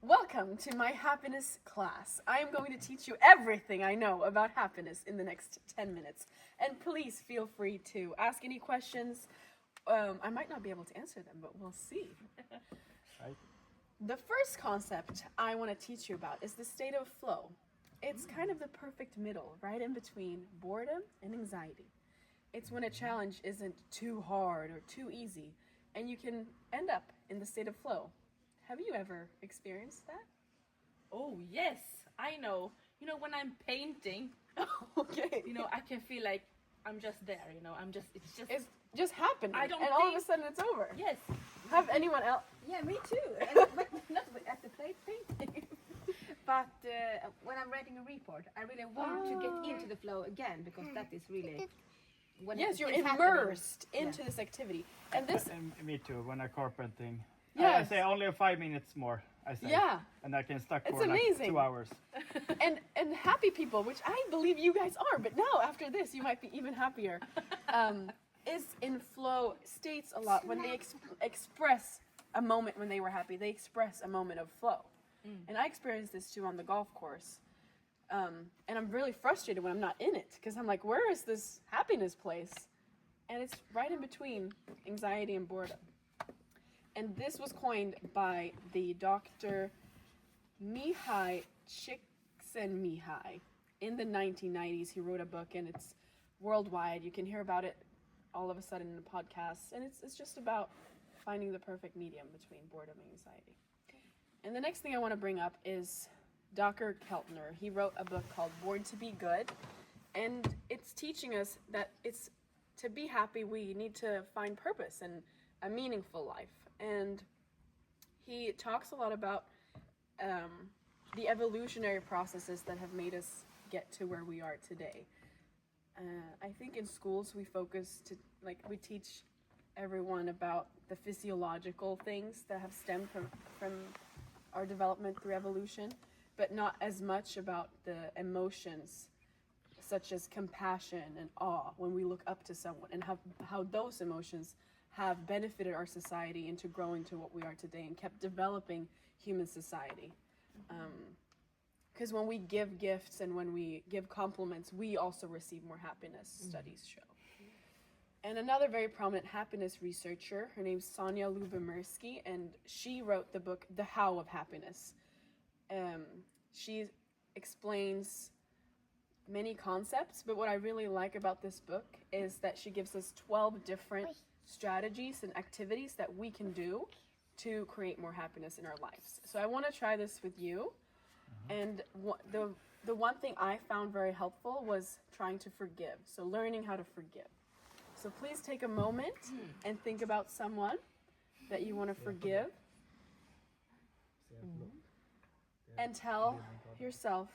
Welcome to my happiness class. I am going to teach you everything I know about happiness in the next 10 minutes. And please feel free to ask any questions. I might not be able to answer them, but we'll see. Right. The first concept I want to teach you about is the state of flow. It's kind of the perfect middle, right in between boredom and anxiety. It's when a challenge isn't too hard or too easy, and you can end up in the state of flow. Have you ever experienced that? Oh yes, I know. You know, when I'm painting, Okay. I can feel like I'm just there. It's just happening, I don't and all of a think- sudden it's over. Yes. Have anyone else? Yeah, me too. But not at the plate painting. But when I'm writing a report, I really want to get into the flow again because that is really when Yes, you're it's happening. immersed into this activity, and this. And me too, when I carpenting. I Yes. say only 5 minutes more, I say. Yeah. And I can stuck It's for amazing. like 2 hours. and happy people, which I believe you guys are, but now after this you might be even happier, is in flow states a lot when they express a moment when they were happy. They express a moment of flow. And I experienced this too on the golf course. And I'm really frustrated when I'm not in it because I'm like, where is this happiness place? And it's right in between anxiety and boredom. And this was coined by the Dr. Mihai Csikszentmihalyi in the 1990s. He wrote a book, and it's worldwide. You can hear about it all of a sudden in the podcast, and it's just about finding the perfect medium between boredom and anxiety. And the next thing I want to bring up is Dr. Keltner. He wrote a book called Born to Be Good, and it's teaching us that it's to be happy we need to find purpose and a meaningful life. And he talks a lot about the evolutionary processes that have made us get to where we are today. I think in schools we we teach everyone about the physiological things that have stemmed from our development through evolution, but not as much about the emotions such as compassion and awe when we look up to someone, and how those emotions have benefited our society into growing to what we are today and kept developing human society. Because when we give gifts and when we give compliments, we also receive more happiness, studies show. And another very prominent happiness researcher, her name's Sonja Lyubomirsky, and she wrote the book, The How of Happiness. She explains many concepts, but what I really like about this book is that she gives us 12 different strategies and activities that we can do to create more happiness in our lives. So I want to try this with you. And the one thing I found very helpful was trying to forgive. So learning how to forgive. So please take a moment and think about someone that you want to forgive. And tell yourself,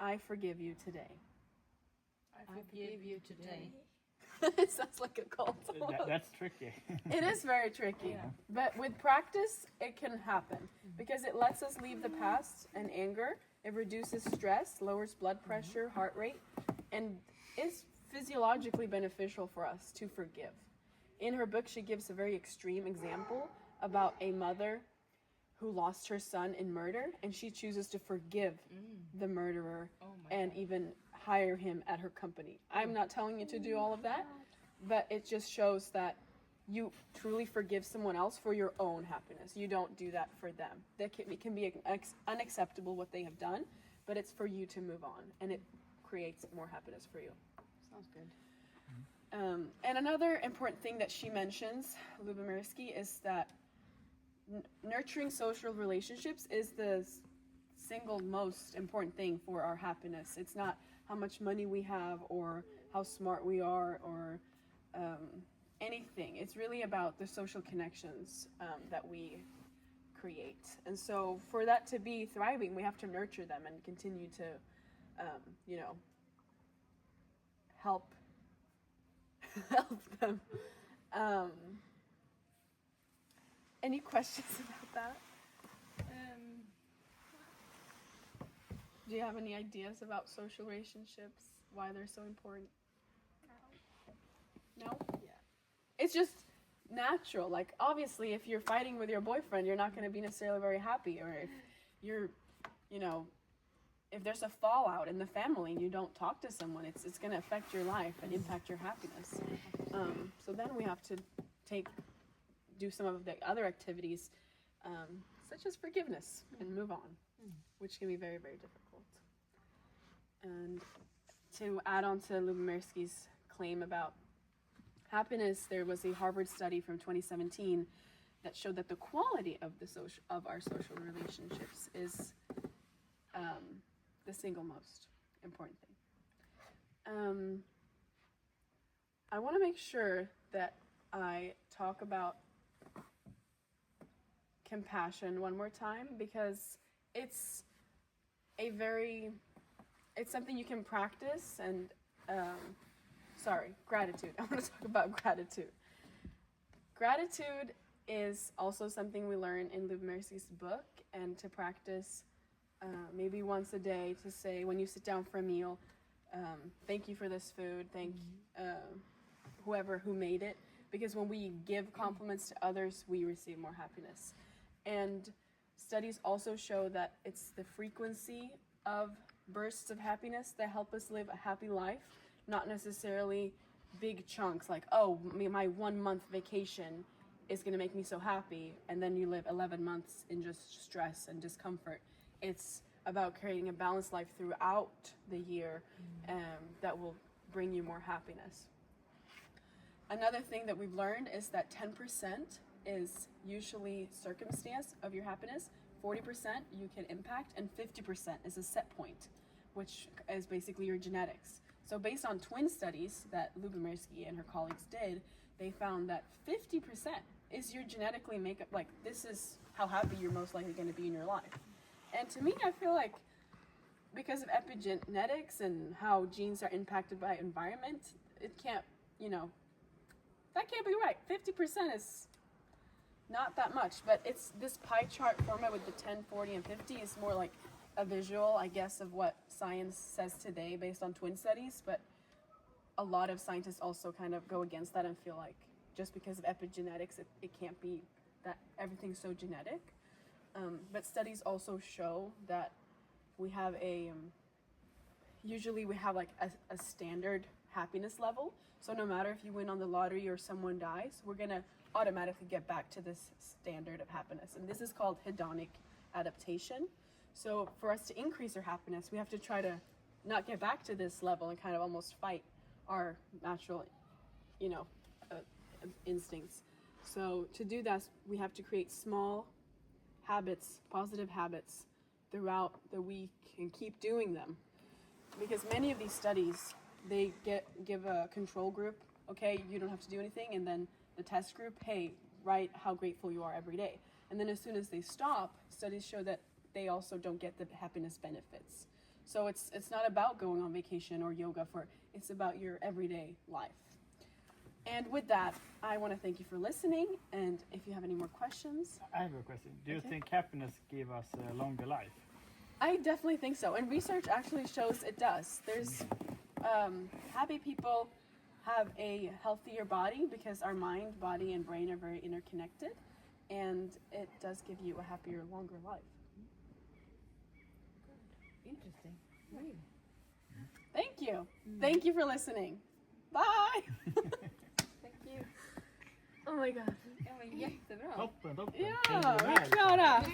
I forgive you today. I forgive you today. It sounds like a cult. That's tricky. It is very tricky, but with practice, it can happen because it lets us leave the past and anger. It reduces stress, lowers blood pressure, heart rate, and is physiologically beneficial for us to forgive. In her book, she gives a very extreme example about a mother who lost her son in murder, and she chooses to forgive the murderer and even hire him at her company. I'm not telling you to do all of that, but it just shows that you truly forgive someone else for your own happiness. You don't do that for them. It can be unacceptable what they have done, but it's for you to move on, and it creates more happiness for you. Sounds good. And another important thing that she mentions, Lyubomirsky, is that nurturing social relationships is the single most important thing for our happiness. It's not how much money we have or how smart we are or anything. It's really about the social connections that we create. And so for that to be thriving, we have to nurture them and continue to, help them. Any questions about that? Do you have any ideas about social relationships? Why they're so important? No? Yeah. It's just natural. Like, obviously, if you're fighting with your boyfriend, you're not going to be necessarily very happy. Or if you're, you know, if there's a fallout in the family and you don't talk to someone, it's going to affect your life and impact your happiness. So then we have to do some of the other activities, such as forgiveness, and move on, which can be very, very difficult. And to add on to Lubomirski's claim about happiness, there was a Harvard study from 2017 that showed that the quality of our social relationships is the single most important thing. I want to make sure that I talk about compassion one more time, because it's something you can practice. And gratitude. I want to talk about gratitude. Gratitude is also something we learn in Lubomirski's book, and to practice maybe once a day, to say when you sit down for a meal, thank you for this food, thank whoever who made it, because when we give compliments to others, we receive more happiness. And studies also show that it's the frequency of bursts of happiness that help us live a happy life, not necessarily big chunks like, oh, my 1 month vacation is going to make me so happy, and then you live 11 months in just stress and discomfort. It's about creating a balanced life throughout the year that will bring you more happiness. Another thing that we've learned is that 10% is usually circumstance of your happiness, 40% you can impact, and 50% is a set point, which is basically your genetics. So based on twin studies that Lubomirski and her colleagues did, they found that 50% is your genetically makeup, like this is how happy you're most likely going to be in your life. And to me, I feel like because of epigenetics and how genes are impacted by environment, it can't, that can't be right. 50% is not that much, but it's this pie chart format with the 10, 40, and 50 is more like a visual, I guess, of what science says today based on twin studies. But a lot of scientists also kind of go against that and feel like just because of epigenetics, it can't be that everything's so genetic. But studies also show that we have usually we have like a standard happiness level. So no matter if you win on the lottery or someone dies, we're gonna automatically get back to this standard of happiness. And this is called hedonic adaptation. So for us to increase our happiness, we have to try to not get back to this level and kind of almost fight our natural, instincts. So to do that, we have to create small habits, positive habits throughout the week and keep doing them. Because many of these studies, they give a control group, okay, you don't have to do anything, and then the test group, hey, write how grateful you are every day. And then as soon as they stop, studies show that they also don't get the happiness benefits. So it's not about going on vacation or yoga it's about your everyday life. And with that, I want to thank you for listening, and if you have any more questions. I have a question. Do you think happiness gives us a longer life? I definitely think so, and research actually shows it does. There's happy people have a healthier body because our mind, body, and brain are very interconnected, and it does give you a happier, longer life. Interesting. Really? Thank you. Thank you for listening. Bye! Thank you. Oh my god. Ja, men jättebra. Toppen. Ja, Hängde vi är med. klara!